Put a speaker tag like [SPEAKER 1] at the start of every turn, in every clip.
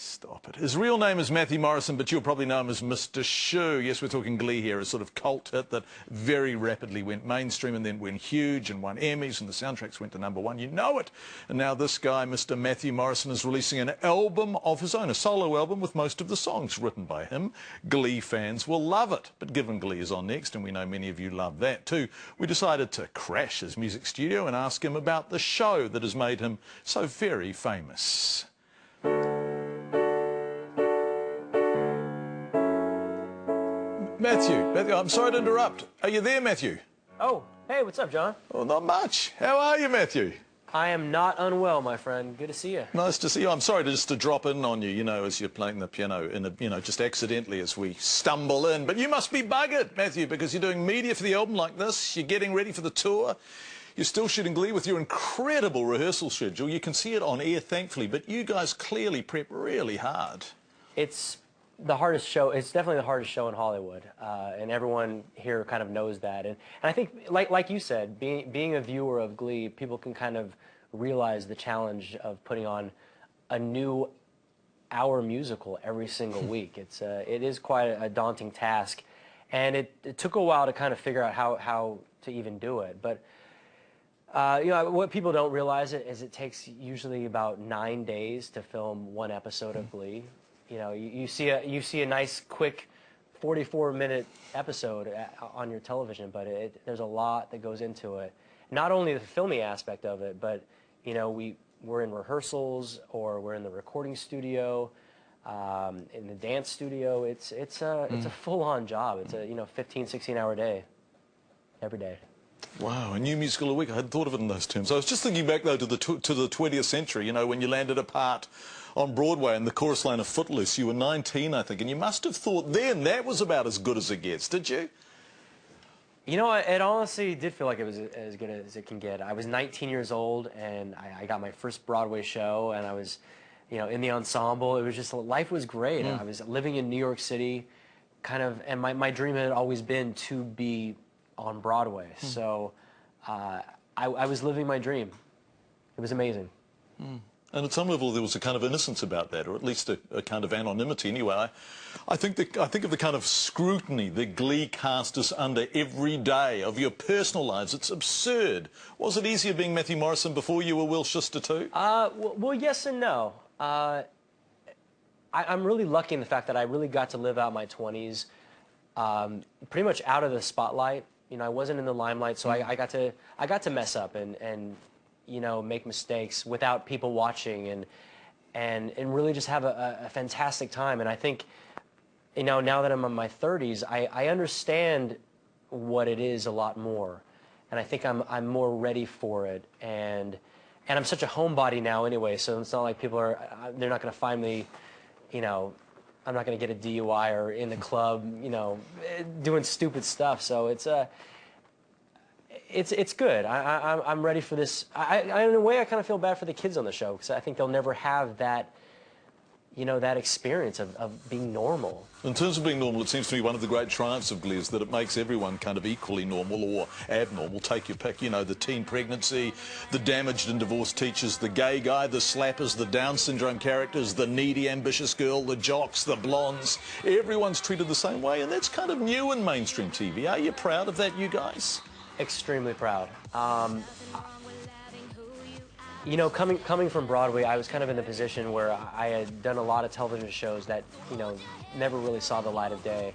[SPEAKER 1] Stop it. His real name is Matthew Morrison, but you'll probably know him as Mr. Shoe. Yes, we're talking Glee here, a sort of cult hit that very rapidly went mainstream and then went huge and won Emmys and the soundtracks went to #1. You know it. And now this guy, Mr. Matthew Morrison, is releasing an album of his own, a solo album with most of the songs written by him. Glee fans will love it. But given Glee is on next, and we know many of you love that too, we decided to crash his music studio and ask him about the show that has made him so very famous. Matthew, I'm sorry to interrupt. Are you there, Matthew?
[SPEAKER 2] Oh, hey, what's up, John?
[SPEAKER 1] Oh, not much. How are you, Matthew?
[SPEAKER 2] I am not unwell, my friend. Good to see you.
[SPEAKER 1] Nice to see you. I'm sorry to drop in on you, you know, as you're playing the piano, just accidentally as we stumble in. But you must be buggered, Matthew, because you're doing media for the album like this. You're getting ready for the tour. You're still shooting Glee with your incredible rehearsal schedule. You can see it on air, thankfully, but you guys clearly prep really hard.
[SPEAKER 2] It's the hardest show. It's definitely the hardest show in Hollywood, and everyone here kind of knows that. And I think, like you said, being a viewer of Glee, people can kind of realize the challenge of putting on a new hour musical every single week. It is quite a daunting task, and it took a while to kind of figure out how to even do it. But you know, what people don't realize is it takes usually about 9 days to film one episode of Glee. You know, you see a nice, quick 44-minute episode on your television, but there's a lot that goes into it. Not only the filming aspect of it, but, you know, we're in rehearsals or we're in the recording studio, in the dance studio. It's a full-on job. It's a 15, 16-hour day, every day.
[SPEAKER 1] Wow, a new musical a week. I hadn't thought of it in those terms. I was just thinking back, though, to the 20th century, you know, when you landed a part on Broadway in the chorus line of Footloose. You were 19, I think, and you must have thought then that was about as good as it gets, did you?
[SPEAKER 2] You know, it honestly did feel like it was as good as it can get. I was 19 years old, and I got my first Broadway show, and I was, you know, in the ensemble. It was just, life was great. I was living in New York City, kind of, and my dream had always been to be on Broadway. So I was living my dream. It was amazing.
[SPEAKER 1] And at some level there was a kind of innocence about that, or at least a kind of anonymity. Anyway, I think of the kind of scrutiny the Glee cast is under every day of your personal lives. It's absurd. Was it easier being Matthew Morrison before you were Will Schuster too?
[SPEAKER 2] Well, yes and no. I'm really lucky in the fact that I really got to live out my 20s pretty much out of the spotlight. You know, I wasn't in the limelight, so I got to mess up and you know, make mistakes without people watching and really just have a fantastic time. And I think, you know, now that I'm in my 30s, I understand what it is a lot more, and I think I'm more ready for it. And I'm such a homebody now anyway, so it's not like they're not going to find me, you know. I'm not going to get a DUI or in the club, you know, doing stupid stuff. So it's good. I'm ready for this. In a way, I kind of feel bad for the kids on the show because I think they'll never have that, you know, that experience of being normal. In
[SPEAKER 1] terms of being normal, it seems to me one of the great triumphs of Glee is that it makes everyone kind of equally normal or abnormal. Take your pick, you know, the teen pregnancy, the damaged and divorced teachers, the gay guy, the slappers, the Down syndrome characters, the needy, ambitious girl, the jocks, the blondes. Everyone's treated the same way, and that's kind of new in mainstream TV. Are you proud of that, you guys?
[SPEAKER 2] Extremely proud. You know, coming from Broadway, I was kind of in the position where I had done a lot of television shows that, you know, never really saw the light of day.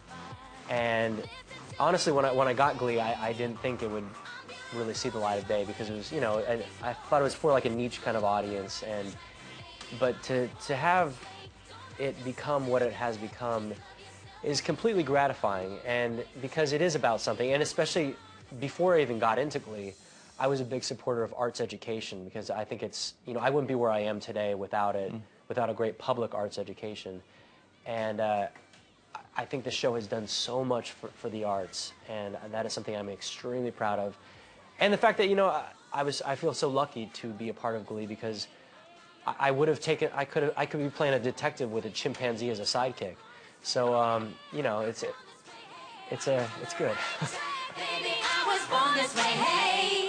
[SPEAKER 2] And honestly, when I got Glee, I didn't think it would really see the light of day because it was, you know, I thought it was for like a niche kind of audience. But to have it become what it has become is completely gratifying, and because it is about something, and especially before I even got into Glee, I was a big supporter of arts education because I think it's, you know, I wouldn't be where I am today without it, without a great public arts education. And I think the show has done so much for the arts, and that is something I'm extremely proud of. And the fact that, you know, I feel so lucky to be a part of Glee because I could be playing a detective with a chimpanzee as a sidekick. So, you know, it's good.
[SPEAKER 3] Baby, I was born this way, hey.